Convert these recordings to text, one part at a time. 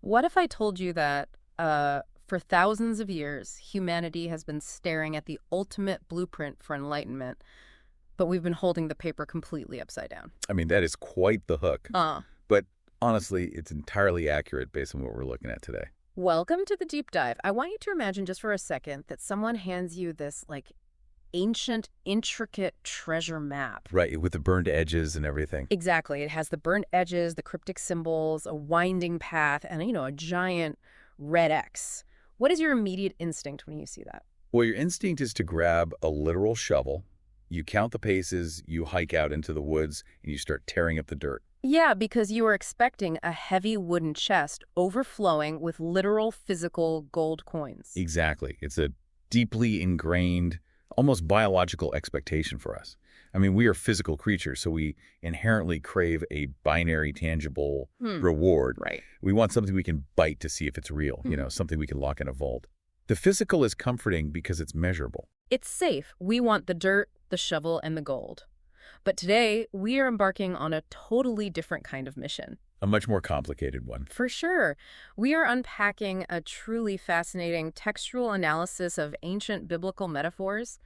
What if I told you that for thousands of years, humanity has been staring at the ultimate blueprint for enlightenment, but we've been holding the paper completely upside down? I mean, that is quite the hook. Uh, But honestly, it's entirely accurate based on what we're looking at today. Welcome to the deep dive. I want you to imagine just for a second that someone hands you this, ancient, intricate treasure map. Right, with the burned edges and everything. Exactly. It has the burnt edges, the cryptic symbols, a winding path, and, a giant red X. What is your immediate instinct when you see that? Well, your instinct is to grab a literal shovel, you count the paces, you hike out into the woods, and you start tearing up the dirt. Yeah, because you were expecting a heavy wooden chest overflowing with literal physical gold coins. Exactly. It's a deeply ingrained, almost biological expectation for us. I mean, we are physical creatures, so we inherently crave a binary, tangible reward. Right. We want something we can bite to see if it's real, something we can lock in a vault. The physical is comforting because it's measurable. It's safe. We want the dirt, the shovel, and the gold. But today, we are embarking on a totally different kind of mission. A much more complicated one. For sure. We are unpacking a truly fascinating textual analysis of ancient biblical metaphors.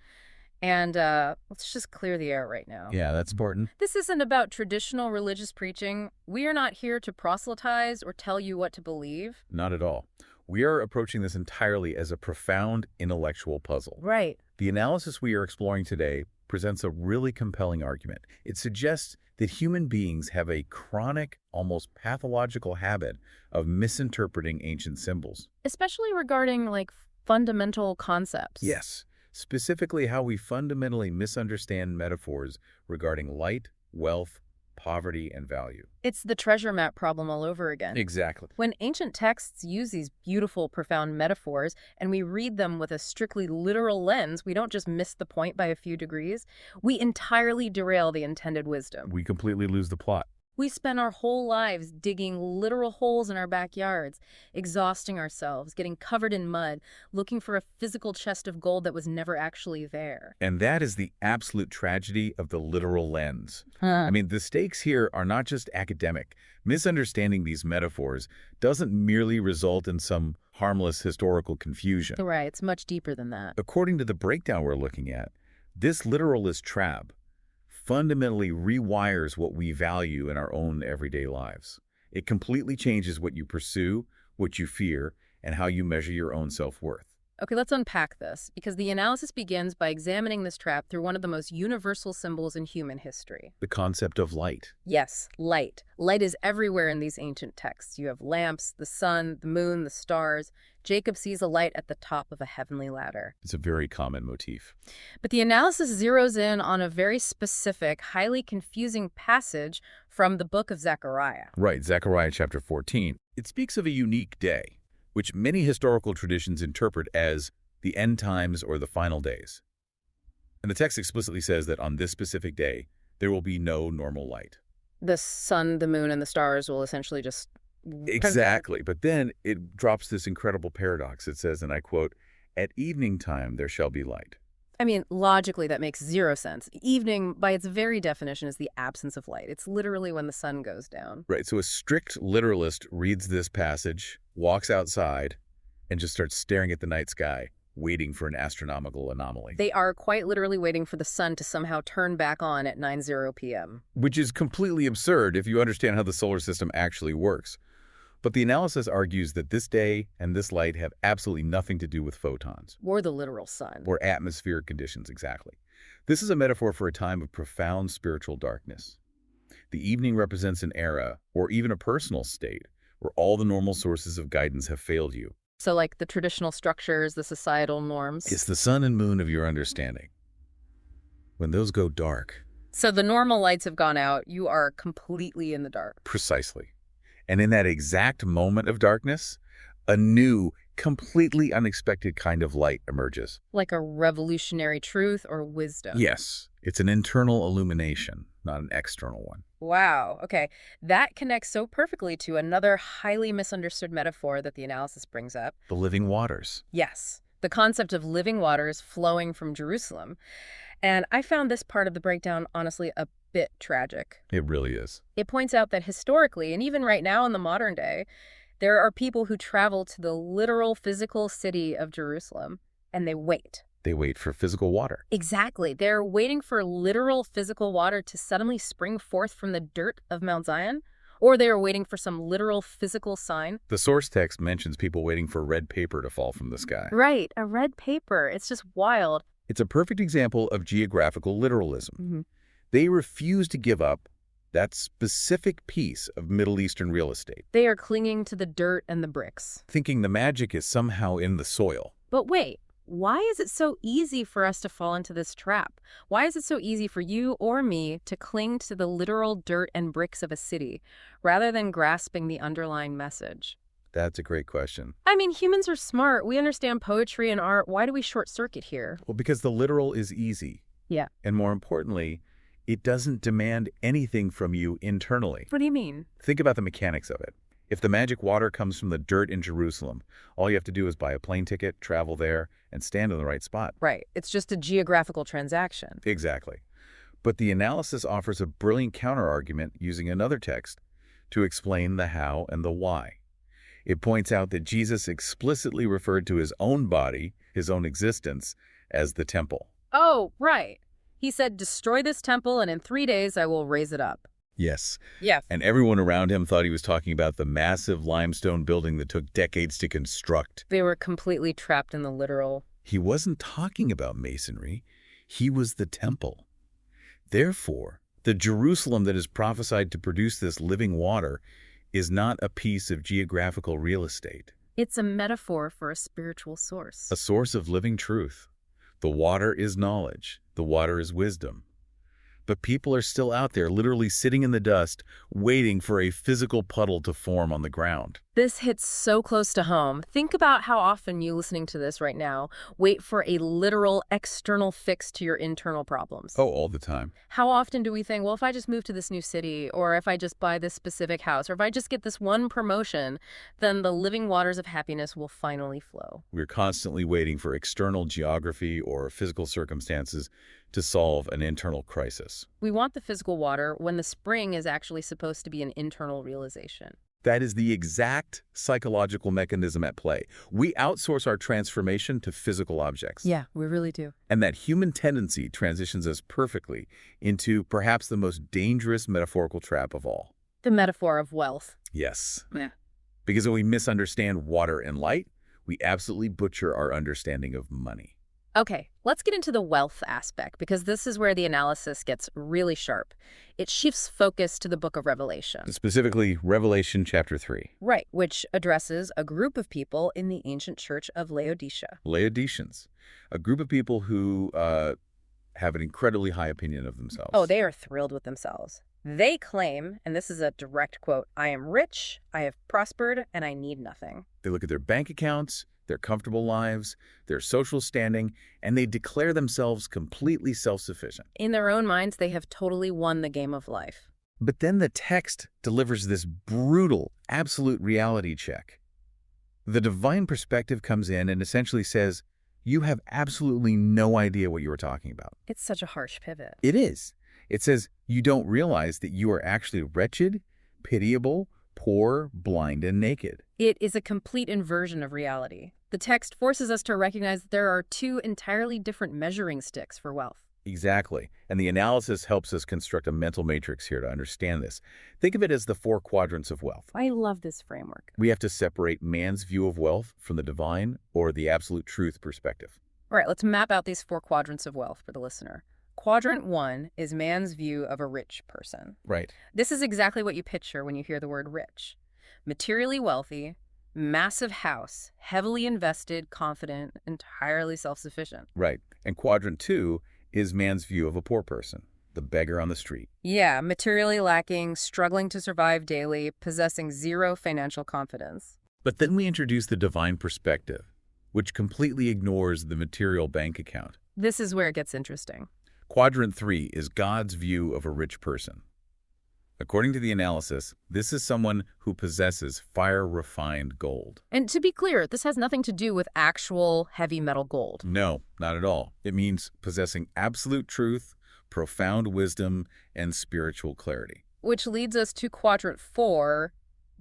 And let's just clear the air right now. Yeah, that's important. This isn't about traditional religious preaching. We are not here to proselytize or tell you what to believe. Not at all. We are approaching this entirely as a profound intellectual puzzle. Right. The analysis we are exploring today presents a really compelling argument. It suggests that human beings have a chronic, almost pathological habit of misinterpreting ancient symbols. Especially regarding, fundamental concepts. Yes, specifically how we fundamentally misunderstand metaphors regarding light, wealth, poverty, and value. It's the treasure map problem all over again. Exactly. When ancient texts use these beautiful, profound metaphors, and we read them with a strictly literal lens, we don't just miss the point by a few degrees. We entirely derail the intended wisdom. We completely lose the plot. We spend our whole lives digging literal holes in our backyards, exhausting ourselves, getting covered in mud, looking for a physical chest of gold that was never actually there. And that is the absolute tragedy of the literal lens. I mean, the stakes here are not just academic. Misunderstanding these metaphors doesn't merely result in some harmless historical confusion. Right, it's much deeper than that. According to the breakdown we're looking at, this literalist trap fundamentally rewires what we value in our own everyday lives. It completely changes what you pursue, what you fear, and how you measure your own self-worth. Okay, let's unpack this, because the analysis begins by examining this trap through one of the most universal symbols in human history. The concept of light. Yes, light. Light is everywhere in these ancient texts. You have lamps, the sun, the moon, the stars. Jacob sees a light at the top of a heavenly ladder. It's a very common motif. But the analysis zeroes in on a very specific, highly confusing passage from the book of Zechariah. Right, Zechariah chapter 14. It speaks of a unique day, which many historical traditions interpret as the end times or the final days. And the text explicitly says that on this specific day, there will be no normal light. The sun, the moon, and the stars will essentially just... Exactly. But then it drops this incredible paradox. It says, and I quote, "At evening time there shall be light." I mean, logically, that makes zero sense. Evening, by its very definition, is the absence of light. It's literally when the sun goes down. Right. So a strict literalist reads this passage, walks outside, and just starts staring at the night sky, waiting for an astronomical anomaly. They are quite literally waiting for the sun to somehow turn back on at 9:00 p.m. Which is completely absurd if you understand how the solar system actually works. But the analysis argues that this day and this light have absolutely nothing to do with photons. Or the literal sun. Or atmospheric conditions, exactly. This is a metaphor for a time of profound spiritual darkness. The evening represents an era, or even a personal state, where all the normal sources of guidance have failed you. So like the traditional structures, the societal norms. It's the sun and moon of your understanding. When those go dark... So the normal lights have gone out. You are completely in the dark. Precisely. And in that exact moment of darkness, a new, completely unexpected kind of light emerges. Like a revolutionary truth or wisdom. Yes. It's an internal illumination, not an external one. Wow. Okay. That connects so perfectly to another highly misunderstood metaphor that the analysis brings up. The living waters. Yes. The concept of living waters flowing from Jerusalem. And I found this part of the breakdown, honestly, a bit tragic. It really is. It points out that historically, and even right now in the modern day, There are people who travel to the literal physical city of Jerusalem, and they wait. They wait for physical water. Exactly. They're waiting for literal physical water to suddenly spring forth from the dirt of Mount Zion, or they are waiting for some literal physical sign. The source text mentions people waiting for red paper to fall from the sky. Right, a red paper. It's just wild. It's a perfect example of geographical literalism. Mm-hmm. They refuse to give up that specific piece of Middle Eastern real estate, They are clinging to the dirt and the bricks. thinking the magic is somehow in the soil. But wait, why is it so easy for us to fall into this trap? Why is it so easy for you or me to cling to the literal dirt and bricks of a city rather than grasping the underlying message? That's a great question. I mean, humans are smart. We understand poetry and art. Why do we short circuit here? Well, because the literal is easy. Yeah. And more importantly, it doesn't demand anything from you internally. What do you mean? Think about the mechanics of it. If the magic water comes from the dirt in Jerusalem, all you have to do is buy a plane ticket, travel there, and stand in the right spot. Right. It's just a geographical transaction. Exactly. But the analysis offers a brilliant counterargument using another text to explain the how and the why. It points out that Jesus explicitly referred to his own body, his own existence, as the temple. Oh, right. He said, destroy this temple and in 3 days I will raise it up. Yes. Yes. And everyone around him thought he was talking about the massive limestone building that took decades to construct. They were completely trapped in the literal. He wasn't talking about masonry. He was the temple. Therefore, the Jerusalem that is prophesied to produce this living water is not a piece of geographical real estate. It's a metaphor for a spiritual source. A source of living truth. The water is knowledge. The water is wisdom. But people are still out there literally sitting in the dust, waiting for a physical puddle to form on the ground. This hits so close to home. Think about how often you listening to this right now wait for a literal external fix to your internal problems. Oh, all the time. How often do we think, well, if I just move to this new city, or if I just buy this specific house, or if I just get this one promotion, then the living waters of happiness will finally flow. We're constantly waiting for external geography or physical circumstances to solve an internal crisis. We want the physical water when the spring is actually supposed to be an internal realization. That is the exact psychological mechanism at play. We outsource our transformation to physical objects. Yeah, we really do. And that human tendency transitions us perfectly into perhaps the most dangerous metaphorical trap of all. The metaphor of wealth. Yes. Yeah. Because when we misunderstand water and light, we absolutely butcher our understanding of money. Okay, let's get into the wealth aspect, because this is where the analysis gets really sharp. It shifts focus to the book of Revelation. Specifically, Revelation chapter 3. Right, which addresses a group of people in the ancient church of Laodicea. Laodiceans, a group of people who have an incredibly high opinion of themselves. Oh, they are thrilled with themselves. They claim, and this is a direct quote, I am rich, I have prospered, and I need nothing. They look at their bank accounts, their comfortable lives, their social standing, and they declare themselves completely self-sufficient. In their own minds, they have totally won the game of life. But then the text delivers this brutal, absolute reality check. The divine perspective comes in and essentially says, you have absolutely no idea what you are talking about. It's such a harsh pivot. It is. It says, you don't realize that you are actually wretched, pitiable, poor, blind, and naked. It is a complete inversion of reality. The text forces us to recognize that there are two entirely different measuring sticks for wealth. Exactly. And the analysis helps us construct a mental matrix here to understand this. Think of it as the 4 quadrants of wealth. I love this framework. We have to separate man's view of wealth from the divine or the absolute truth perspective. All right, let's map out these 4 quadrants of wealth for the listener. Quadrant 1 is man's view of a rich person. Right. This is exactly what you picture when you hear the word rich. Materially wealthy, massive house, heavily invested, confident, entirely self-sufficient. Right. And quadrant 2 is man's view of a poor person, the beggar on the street. Yeah, materially lacking, struggling to survive daily, possessing zero financial confidence. But then we introduce the divine perspective, which completely ignores the material bank account. This is where it gets interesting. Quadrant 3 is God's view of a rich person. According to the analysis, this is someone who possesses fire-refined gold. And to be clear, this has nothing to do with actual heavy metal gold. No, not at all. It means possessing absolute truth, profound wisdom, and spiritual clarity. Which leads us to quadrant 4,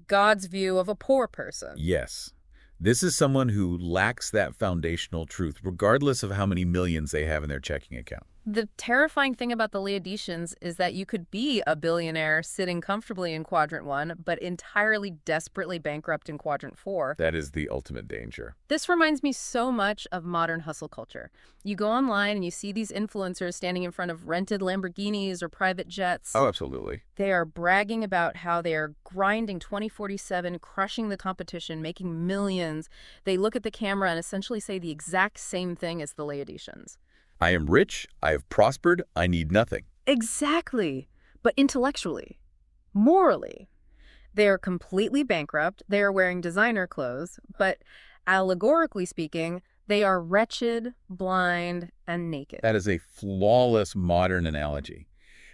God's view of a poor person. Yes. This is someone who lacks that foundational truth, regardless of how many millions they have in their checking account. The terrifying thing about the Laodiceans is that you could be a billionaire sitting comfortably in Quadrant 1, but entirely desperately bankrupt in Quadrant 4. That is the ultimate danger. This reminds me so much of modern hustle culture. You go online and you see these influencers standing in front of rented Lamborghinis or private jets. Oh, absolutely. They are bragging about how they are grinding 24/7, crushing the competition, making millions. They look at the camera and essentially say the exact same thing as the Laodiceans. I am rich, I have prospered, I need nothing. Exactly. But intellectually, morally, they are completely bankrupt. They are wearing designer clothes, but allegorically speaking, they are wretched, blind, and naked. That is a flawless modern analogy.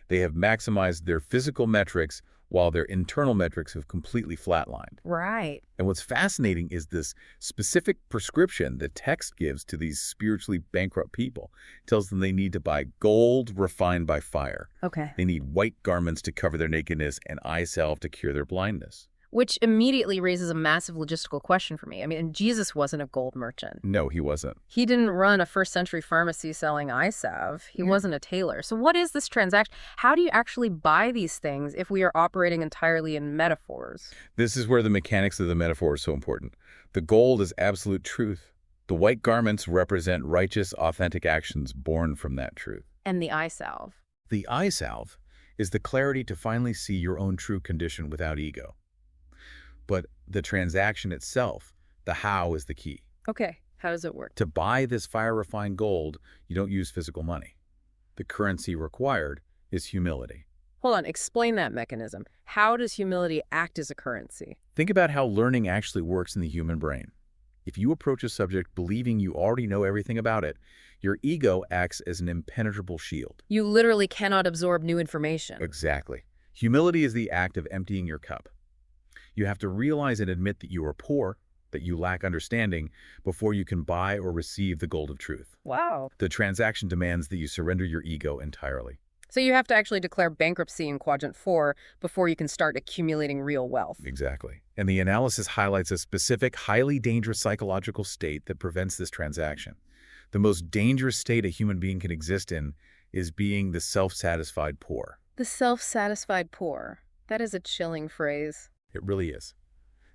They have maximized their physical metrics while their internal metrics have completely flatlined. Right. And what's fascinating is this specific prescription the text gives to these spiritually bankrupt people. It tells them they need to buy gold refined by fire. Okay. They need white garments to cover their nakedness and eye salve to cure their blindness. Which immediately raises a massive logistical question for me. I mean, Jesus wasn't a gold merchant. No, he wasn't. He didn't run a first-century pharmacy selling eye salve. He wasn't a tailor. So what is this transaction? How do you actually buy these things if we are operating entirely in metaphors? This is where the mechanics of the metaphor is so important. The gold is absolute truth. The white garments represent righteous, authentic actions born from that truth. And the eye salve. The eye salve is the clarity to finally see your own true condition without ego. But the transaction itself, the how, is the key. Okay, how does it work? To buy this fire-refined gold, you don't use physical money. The currency required is humility. Hold on, explain that mechanism. How does humility act as a currency? Think about how learning actually works in the human brain. If you approach a subject believing you already know everything about it, your ego acts as an impenetrable shield. You literally cannot absorb new information. Exactly. Humility is the act of emptying your cup. You have to realize and admit that you are poor, that you lack understanding, before you can buy or receive the gold of truth. Wow. The transaction demands that you surrender your ego entirely. So you have to actually declare bankruptcy in Quadrant 4 before you can start accumulating real wealth. Exactly. And the analysis highlights a specific, highly dangerous psychological state that prevents this transaction. The most dangerous state a human being can exist in is being the self-satisfied poor. The self-satisfied poor. That is a chilling phrase. It really is.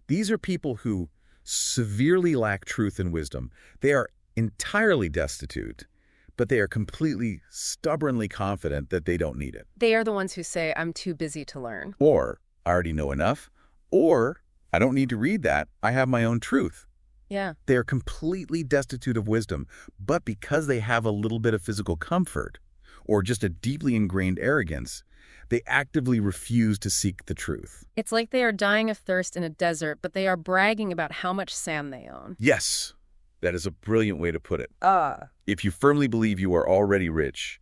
These are people who severely lack truth and wisdom. They are entirely destitute, but they are completely, stubbornly confident that they don't need it. They are the ones who say, I'm too busy to learn. Or, I already know enough. Or, I don't need to read that. I have my own truth. Yeah. They are completely destitute of wisdom, but because they have a little bit of physical comfort, or just a deeply ingrained arrogance, they actively refuse to seek the truth. It's like they are dying of thirst in a desert, but they are bragging about how much sand they own. Yes, that is a brilliant way to put it. Ah. If you firmly believe you are already rich,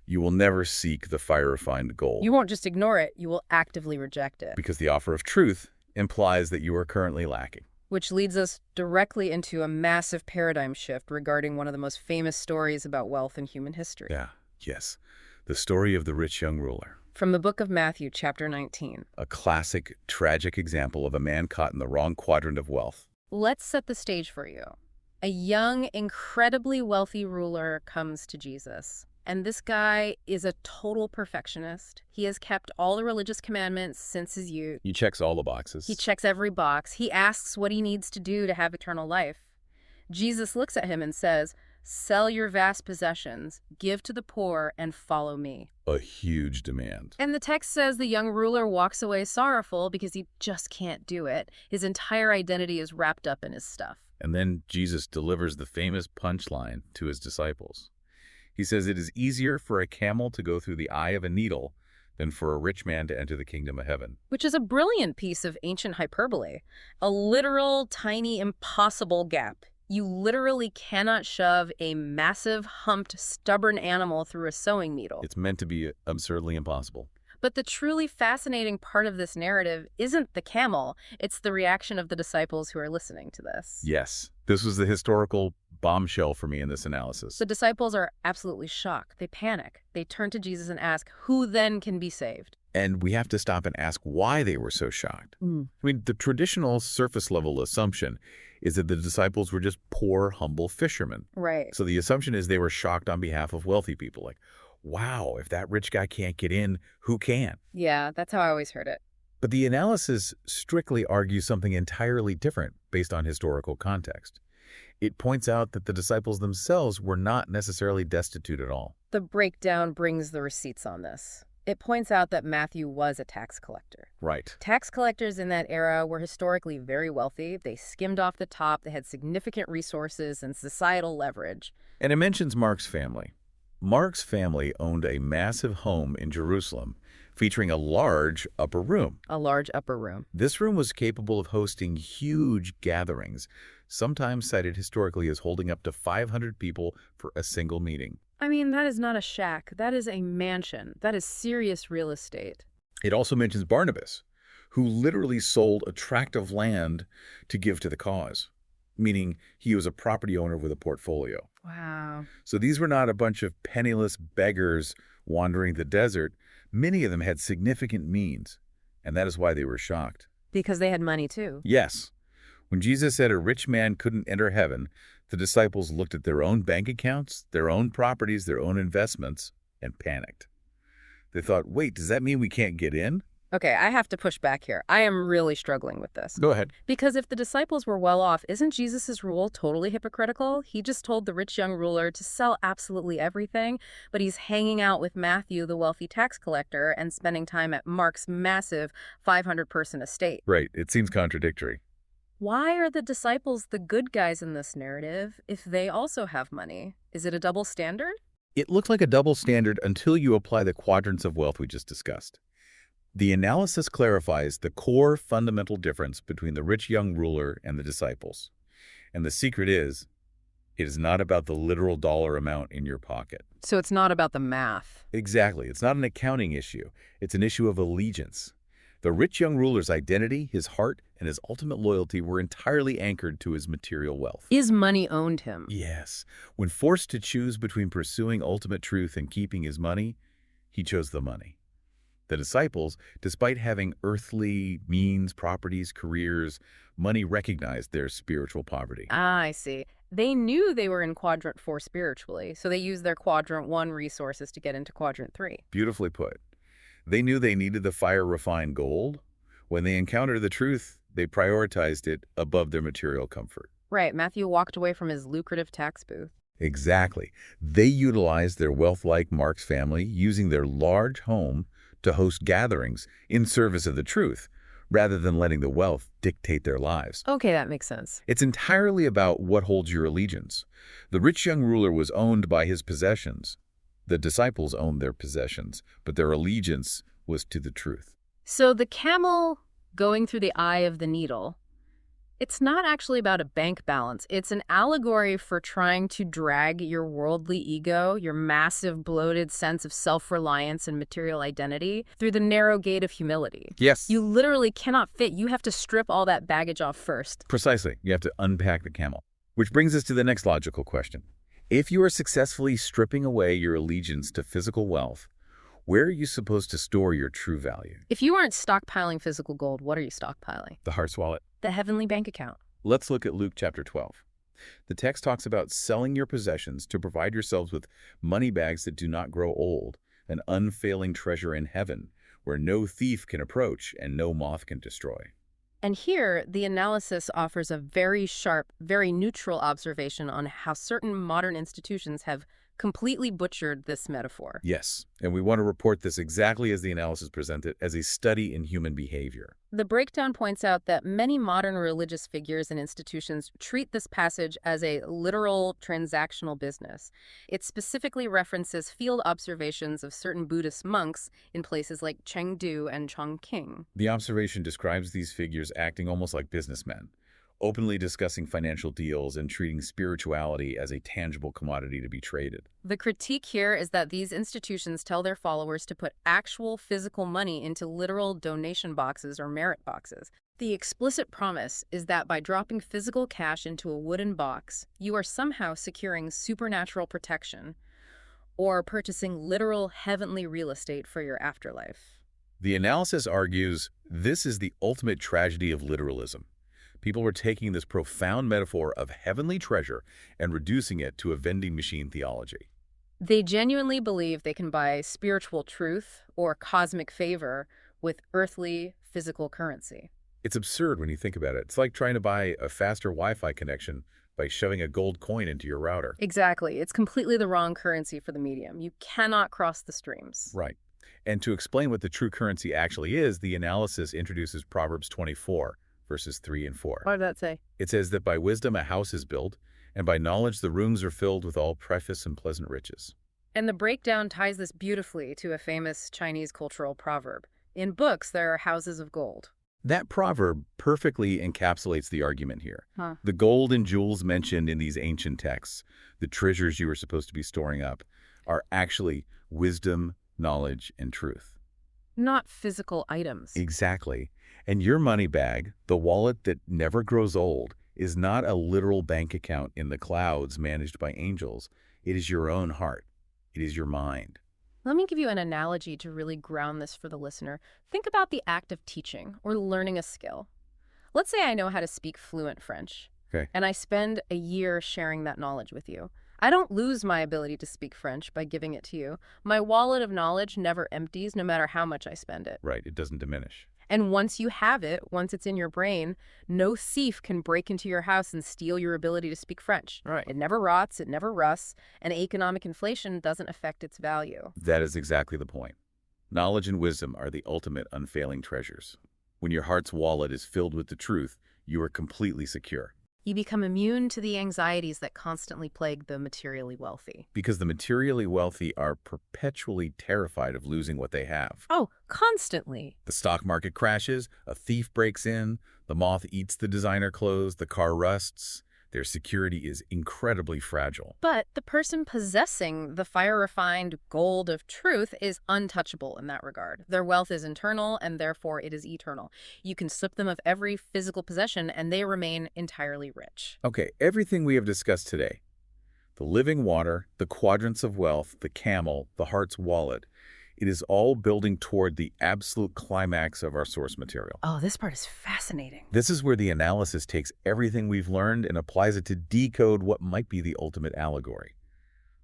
you will never seek the fire-refined gold. You won't just ignore it, you will actively reject it. Because the offer of truth implies that you are currently lacking. Which leads us directly into a massive paradigm shift regarding one of the most famous stories about wealth in human history. Yes. The story of the rich young ruler. From the book of Matthew, chapter 19. A classic, tragic example of a man caught in the wrong quadrant of wealth. Let's set the stage for you. A young, incredibly wealthy ruler comes to Jesus. And this guy is a total perfectionist. He has kept all the religious commandments since his youth. He checks all the boxes. He checks every box. He asks what he needs to do to have eternal life. Jesus looks at him and says, "Sell your vast possessions, give to the poor, and follow me." A huge demand. And the text says the young ruler walks away sorrowful because he just can't do it. His entire identity is wrapped up in his stuff. And then Jesus delivers the famous punchline to his disciples. He says it is easier for a camel to go through the eye of a needle than for a rich man to enter the kingdom of heaven. Which is a brilliant piece of ancient hyperbole. A literal, tiny, impossible gap. You literally cannot shove a massive, humped, stubborn animal through a sewing needle. It's meant to be absurdly impossible. But the truly fascinating part of this narrative isn't the camel, it's the reaction of the disciples who are listening to this. Yes, this was the historical bombshell for me in this analysis. The disciples are absolutely shocked. They panic. They turn to Jesus and ask, who then can be saved? And we have to stop and ask why they were so shocked. I mean, the traditional surface-level assumption is that the disciples were just poor, humble fishermen. Right. So the assumption is they were shocked on behalf of wealthy people. Like, wow, if that rich guy can't get in, who can? Yeah, that's how I always heard it. But the analysis strictly argues something entirely different based on historical context. It points out that the disciples themselves were not necessarily destitute at all. The breakdown brings the receipts on this. It points out that Matthew was a tax collector. Right. Tax collectors in that era were historically very wealthy. They skimmed off the top. They had significant resources and societal leverage. And it mentions Mark's family. Mark's family owned a massive home in Jerusalem featuring a large upper room. A large upper room. This room was capable of hosting huge gatherings, sometimes cited historically as holding up to 500 people for a single meeting. I mean, that is not a shack. That is a mansion. That is serious real estate. It also mentions Barnabas, who literally sold a tract of land to give to the cause, meaning he was a property owner with a portfolio. Wow. So these were not a bunch of penniless beggars wandering the desert. Many of them had significant means, and that is why they were shocked. Because they had money too. Yes. When Jesus said a rich man couldn't enter heaven, the disciples looked at their own bank accounts, their own properties, their own investments, and panicked. They thought, wait, does that mean we can't get in? Okay, I have to push back here. I am really struggling with this. Go ahead. Because if the disciples were well off, isn't Jesus' rule totally hypocritical? He just told the rich young ruler to sell absolutely everything, but he's hanging out with Matthew, the wealthy tax collector, and spending time at Mark's massive 500-person estate. Right. It seems contradictory. Why are the disciples the good guys in this narrative if they also have money? Is it a double standard? It looks like a double standard until you apply the quadrants of wealth we just discussed. The analysis clarifies the core fundamental difference between the rich young ruler and the disciples. And the secret is, it is not about the literal dollar amount in your pocket. So it's not about the math. Exactly. It's not an accounting issue. It's an issue of allegiance. The rich young ruler's identity, his heart, and his ultimate loyalty were entirely anchored to his material wealth. His money owned him. Yes. When forced to choose between pursuing ultimate truth and keeping his money, he chose the money. The disciples, despite having earthly means, properties, careers, money recognized their spiritual poverty. Ah, I see. They knew they were in quadrant 4 spiritually, so they used their quadrant 1 resources to get into quadrant 3. Beautifully put. They knew they needed the fire-refined gold. When they encountered the truth, they prioritized it above their material comfort. Right, Matthew walked away from his lucrative tax booth. Exactly. They utilized their wealth like Mark's family, using their large home to host gatherings in service of the truth, rather than letting the wealth dictate their lives. Okay, that makes sense. It's entirely about what holds your allegiance. The rich young ruler was owned by his possessions. The disciples owned their possessions, but their allegiance was to the truth. So the camel going through the eye of the needle, it's not actually about a bank balance. It's an allegory for trying to drag your worldly ego, your massive bloated sense of self-reliance and material identity, through the narrow gate of humility. Yes. You literally cannot fit. You have to strip all that baggage off first. Precisely. You have to unpack the camel. Which brings us to the next logical question. If you are successfully stripping away your allegiance to physical wealth, where are you supposed to store your true value? If you aren't stockpiling physical gold, what are you stockpiling? The heart's wallet. The heavenly bank account. Let's look at Luke chapter 12. The text talks about selling your possessions to provide yourselves with money bags that do not grow old, an unfailing treasure in heaven, where no thief can approach and no moth can destroy. And here, the analysis offers a very sharp, very neutral observation on how certain modern institutions have completely butchered this metaphor. Yes, and we want to report this exactly as the analysis presented, as a study in human behavior. The breakdown points out that many modern religious figures and institutions treat this passage as a literal transactional business. It specifically references field observations of certain Buddhist monks in places like Chengdu and Chongqing. The observation describes these figures acting almost like businessmen, openly discussing financial deals and treating spirituality as a tangible commodity to be traded. The critique here is that these institutions tell their followers to put actual physical money into literal donation boxes or merit boxes. The explicit promise is that by dropping physical cash into a wooden box, you are somehow securing supernatural protection or purchasing literal heavenly real estate for your afterlife. The analysis argues this is the ultimate tragedy of literalism. People were taking this profound metaphor of heavenly treasure and reducing it to a vending machine theology. They genuinely believe they can buy spiritual truth or cosmic favor with earthly, physical currency. It's absurd when you think about it. It's like trying to buy a faster Wi-Fi connection by shoving a gold coin into your router. Exactly. It's completely the wrong currency for the medium. You cannot cross the streams. Right. And to explain what the true currency actually is, the analysis introduces Proverbs 24, verses 3 and 4. What did that say? It says that by wisdom a house is built, and by knowledge the rooms are filled with all precious and pleasant riches. And the breakdown ties this beautifully to a famous Chinese cultural proverb. In books, there are houses of gold. That proverb perfectly encapsulates the argument here. Huh. The gold and jewels mentioned in these ancient texts, the treasures you were supposed to be storing up, are actually wisdom, knowledge, and truth. Not physical items. Exactly. And your money bag, the wallet that never grows old, is not a literal bank account in the clouds managed by angels. It is your own heart. It is your mind. Let me give you an analogy to really ground this for the listener. Think about the act of teaching or learning a skill. Let's say I know how to speak fluent French, Okay. and I spend a year sharing that knowledge with you. I don't lose my ability to speak French by giving it to you. My wallet of knowledge never empties, no matter how much I spend it. Right. It doesn't diminish. And once you have it, once it's in your brain, no thief can break into your house and steal your ability to speak French. Right. It never rots, it never rusts, and economic inflation doesn't affect its value. That is exactly the point. Knowledge and wisdom are the ultimate unfailing treasures. When your heart's wallet is filled with the truth, you are completely secure. You become immune to the anxieties that constantly plague the materially wealthy. Because the materially wealthy are perpetually terrified of losing what they have. Oh, constantly. The stock market crashes, a thief breaks in, the moth eats the designer clothes, the car rusts. Their security is incredibly fragile. But the person possessing the fire-refined gold of truth is untouchable in that regard. Their wealth is internal, and therefore it is eternal. You can strip them of every physical possession, and they remain entirely rich. Okay, everything we have discussed today, the living water, the quadrants of wealth, the camel, the heart's wallet, it is all building toward the absolute climax of our source material. Oh, this part is fascinating. This is where the analysis takes everything we've learned and applies it to decode what might be the ultimate allegory.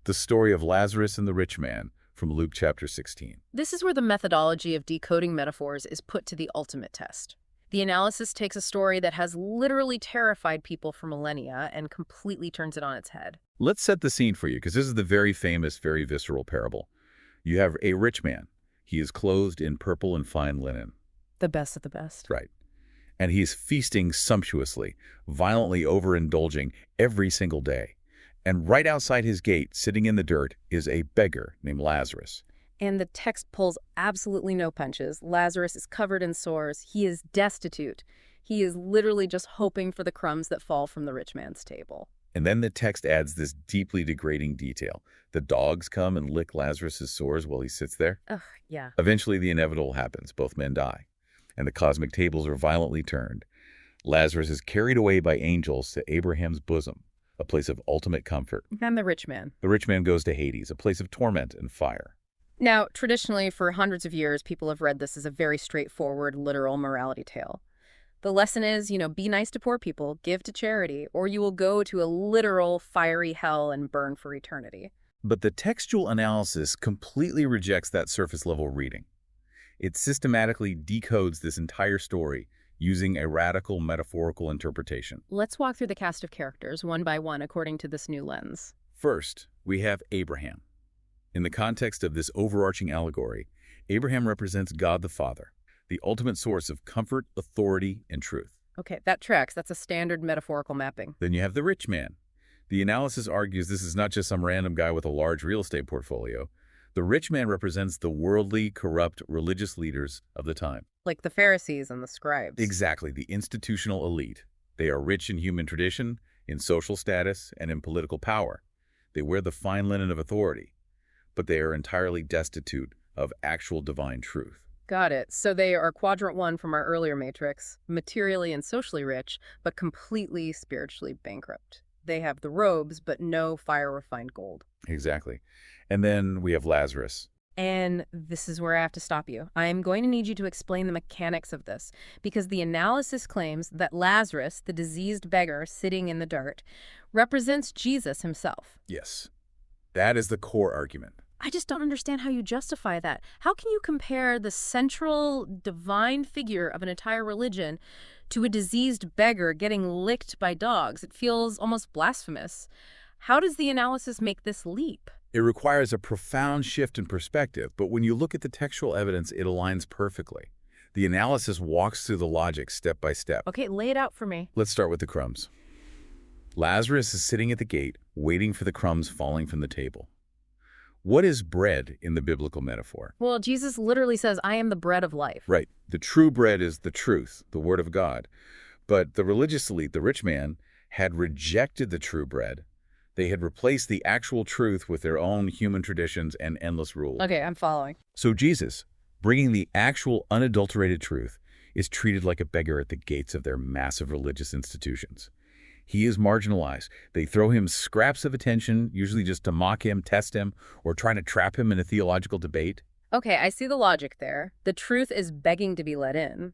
The story of Lazarus and the rich man from Luke chapter 16. This is where the methodology of decoding metaphors is put to the ultimate test. The analysis takes a story that has literally terrified people for millennia and completely turns it on its head. Let's set the scene for you, because this is the very famous, very visceral parable. You have a rich man. He is clothed in purple and fine linen. The best of the best. Right. And he's feasting sumptuously, violently overindulging every single day. And right outside his gate, sitting in the dirt, is a beggar named Lazarus. And the text pulls absolutely no punches. Lazarus is covered in sores. He is destitute. He is literally just hoping for the crumbs that fall from the rich man's table. And then the text adds this deeply degrading detail. The dogs come and lick Lazarus' sores while he sits there. Ugh, yeah. Eventually, the inevitable happens. Both men die. And the cosmic tables are violently turned. Lazarus is carried away by angels to Abraham's bosom, a place of ultimate comfort. And the rich man. The rich man goes to Hades, a place of torment and fire. Now, traditionally, for hundreds of years, people have read this as a very straightforward, literal morality tale. The lesson is, be nice to poor people, give to charity, or you will go to a literal fiery hell and burn for eternity. But the textual analysis completely rejects that surface-level reading. It systematically decodes this entire story using a radical metaphorical interpretation. Let's walk through the cast of characters one by one according to this new lens. First, we have Abraham. In the context of this overarching allegory, Abraham represents God the Father, the ultimate source of comfort, authority, and truth. Okay, that tracks. That's a standard metaphorical mapping. Then you have the rich man. The analysis argues this is not just some random guy with a large real estate portfolio. The rich man represents the worldly, corrupt, religious leaders of the time. Like the Pharisees and the scribes. Exactly, the institutional elite. They are rich in human tradition, in social status, and in political power. They wear the fine linen of authority, but they are entirely destitute of actual divine truth. Got it. So they are quadrant one from our earlier matrix, materially and socially rich, but completely spiritually bankrupt. They have the robes, but no fire-refined gold. Exactly. And then we have Lazarus. And this is where I have to stop you. I'm going to need you to explain the mechanics of this, because the analysis claims that Lazarus, the diseased beggar sitting in the dirt, represents Jesus himself. Yes, that is the core argument. I just don't understand how you justify that. How can you compare the central divine figure of an entire religion to a diseased beggar getting licked by dogs? It feels almost blasphemous. How does the analysis make this leap? It requires a profound shift in perspective, but when you look at the textual evidence, it aligns perfectly. The analysis walks through the logic step by step. Okay, lay it out for me. Let's start with the crumbs. Lazarus is sitting at the gate, waiting for the crumbs falling from the table. What is bread in the biblical metaphor? Well, Jesus literally says, I am the bread of life. Right. The true bread is the truth, the word of God. But the religious elite, the rich man, had rejected the true bread. They had replaced the actual truth with their own human traditions and endless rules. Okay, I'm following. So Jesus, bringing the actual unadulterated truth, is treated like a beggar at the gates of their massive religious institutions. He is marginalized. They throw him scraps of attention, usually just to mock him, test him, or trying to trap him in a theological debate. Okay, I see the logic there. The truth is begging to be let in.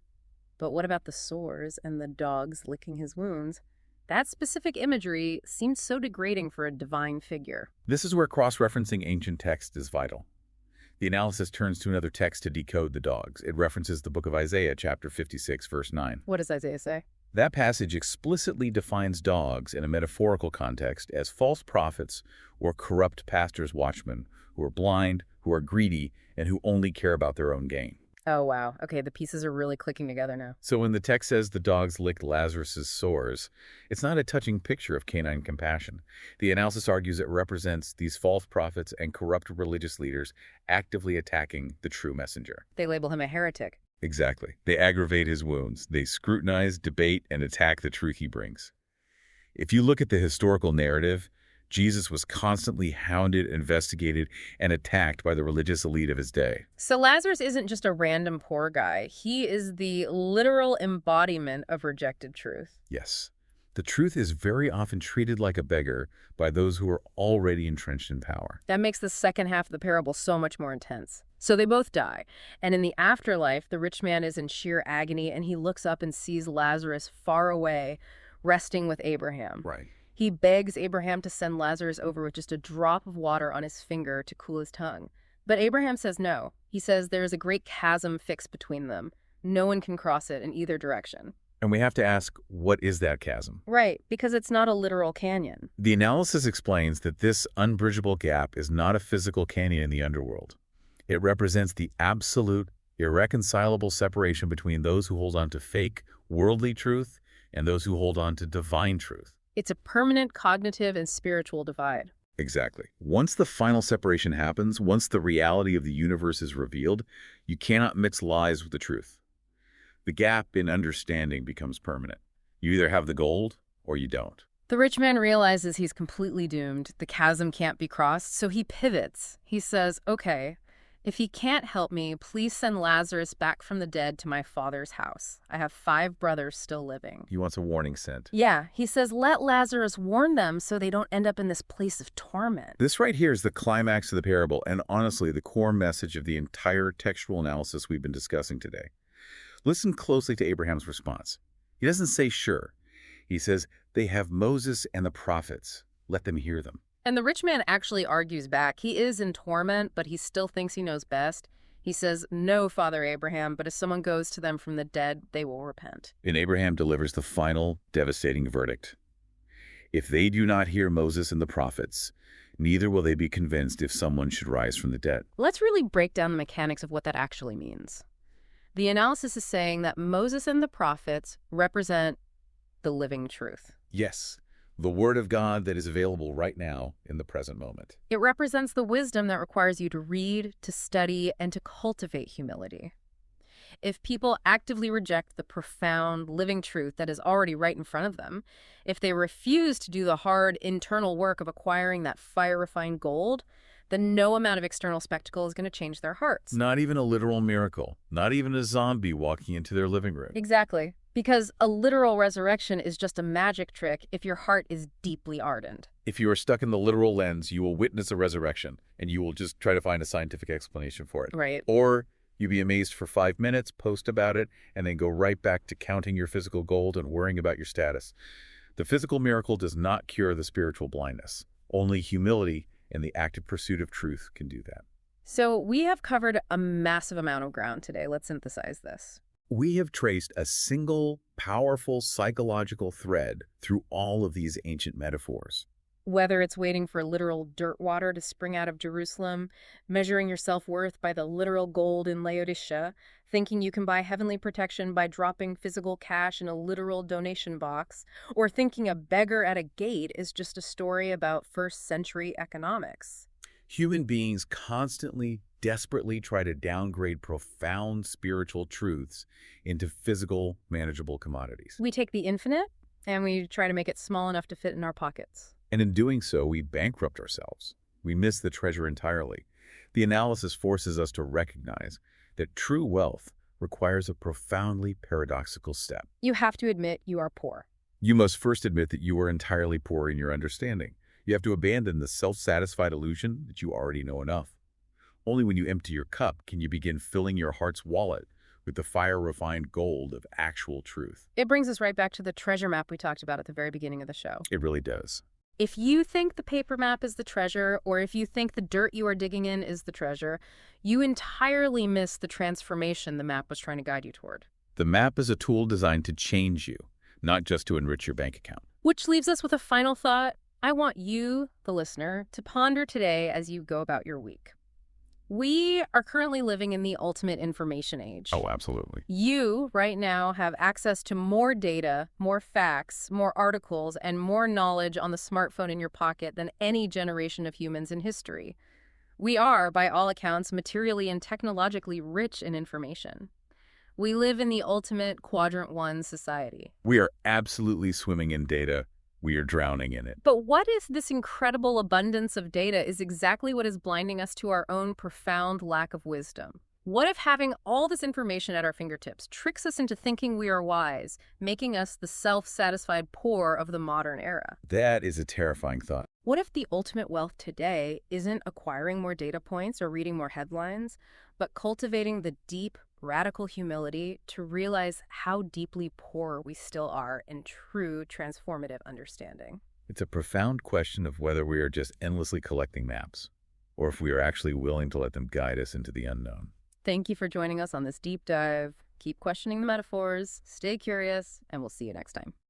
But what about the sores and the dogs licking his wounds? That specific imagery seems so degrading for a divine figure. This is where cross-referencing ancient text is vital. The analysis turns to another text to decode the dogs. It references the book of Isaiah, chapter 56, verse 9. What does Isaiah say? That passage explicitly defines dogs in a metaphorical context as false prophets or corrupt pastors' watchmen who are blind, who are greedy, and who only care about their own gain. Oh, wow. Okay, the pieces are really clicking together now. So when the text says the dogs licked Lazarus' sores, it's not a touching picture of canine compassion. The analysis argues it represents these false prophets and corrupt religious leaders actively attacking the true messenger. They label him a heretic. Exactly. They aggravate his wounds. They scrutinize, debate, and attack the truth he brings. If you look at the historical narrative, Jesus was constantly hounded, investigated, and attacked by the religious elite of his day. So Lazarus isn't just a random poor guy. He is the literal embodiment of rejected truth. Yes. The truth is very often treated like a beggar by those who are already entrenched in power. That makes the second half of the parable so much more intense. So they both die. And in the afterlife, the rich man is in sheer agony, and he looks up and sees Lazarus far away, resting with Abraham. Right. He begs Abraham to send Lazarus over with just a drop of water on his finger to cool his tongue. But Abraham says no. He says there is a great chasm fixed between them. No one can cross it in either direction. And we have to ask, what is that chasm? Right, because it's not a literal canyon. The analysis explains that this unbridgeable gap is not a physical canyon in the underworld. It represents the absolute, irreconcilable separation between those who hold on to fake, worldly truth and those who hold on to divine truth. It's a permanent cognitive and spiritual divide. Exactly. Once the final separation happens, once the reality of the universe is revealed, you cannot mix lies with the truth. The gap in understanding becomes permanent. You either have the gold or you don't. The rich man realizes he's completely doomed. The chasm can't be crossed, so he pivots. He says, okay, if he can't help me, please send Lazarus back from the dead to my father's house. I have 5 brothers still living. He wants a warning sent. Yeah, he says, let Lazarus warn them so they don't end up in this place of torment. This right here is the climax of the parable and honestly the core message of the entire textual analysis we've been discussing today. Listen closely to Abraham's response. He doesn't say sure. He says, they have Moses and the prophets. Let them hear them. And the rich man actually argues back. He is in torment, but he still thinks he knows best. He says, no, Father Abraham, but if someone goes to them from the dead, they will repent. And Abraham delivers the final, devastating verdict. If they do not hear Moses and the prophets, neither will they be convinced if someone should rise from the dead. Let's really break down the mechanics of what that actually means. The analysis is saying that Moses and the prophets represent the living truth. Yes, the word of God that is available right now in the present moment. It represents the wisdom that requires you to read, to study, and to cultivate humility. If people actively reject the profound, living truth that is already right in front of them, if they refuse to do the hard internal work of acquiring that fire-refined gold, then no amount of external spectacle is going to change their hearts. Not even a literal miracle. Not even a zombie walking into their living room. Exactly. Because a literal resurrection is just a magic trick if your heart is deeply ardent. If you are stuck in the literal lens, you will witness a resurrection, and you will just try to find a scientific explanation for it. Right. Or you be amazed for 5 minutes, post about it, and then go right back to counting your physical gold and worrying about your status. The physical miracle does not cure the spiritual blindness. Only humility and the active pursuit of truth can do that. So we have covered a massive amount of ground today. Let's synthesize this. We have traced a single, powerful psychological thread through all of these ancient metaphors. Whether it's waiting for literal dirt water to spring out of Jerusalem, measuring your self-worth by the literal gold in Laodicea, thinking you can buy heavenly protection by dropping physical cash in a literal donation box, or thinking a beggar at a gate is just a story about first-century economics. Human beings constantly, desperately try to downgrade profound spiritual truths into physical, manageable commodities. We take the infinite, and we try to make it small enough to fit in our pockets. And in doing so, we bankrupt ourselves. We miss the treasure entirely. The analysis forces us to recognize that true wealth requires a profoundly paradoxical step. You have to admit you are poor. You must first admit that you are entirely poor in your understanding. You have to abandon the self-satisfied illusion that you already know enough. Only when you empty your cup can you begin filling your heart's wallet with the fire-refined gold of actual truth. It brings us right back to the treasure map we talked about at the very beginning of the show. It really does. If you think the paper map is the treasure, or if you think the dirt you are digging in is the treasure, you entirely miss the transformation the map was trying to guide you toward. The map is a tool designed to change you, not just to enrich your bank account. Which leaves us with a final thought I want you, the listener, to ponder today as you go about your week. We are currently living in the ultimate information age. Oh, absolutely. You, right now, have access to more data, more facts, more articles, and more knowledge on the smartphone in your pocket than any generation of humans in history. We are, by all accounts, materially and technologically rich in information. We live in the ultimate Quadrant 1 society. We are absolutely swimming in data. We are drowning in it. But what if this incredible abundance of data is exactly what is blinding us to our own profound lack of wisdom? What if having all this information at our fingertips tricks us into thinking we are wise, making us the self-satisfied poor of the modern era? That is a terrifying thought. What if the ultimate wealth today isn't acquiring more data points or reading more headlines, but cultivating the deep, radical humility to realize how deeply poor we still are in true transformative understanding? It's a profound question of whether we are just endlessly collecting maps, or if we are actually willing to let them guide us into the unknown. Thank you for joining us on this deep dive. Keep questioning the metaphors, stay curious, and we'll see you next time.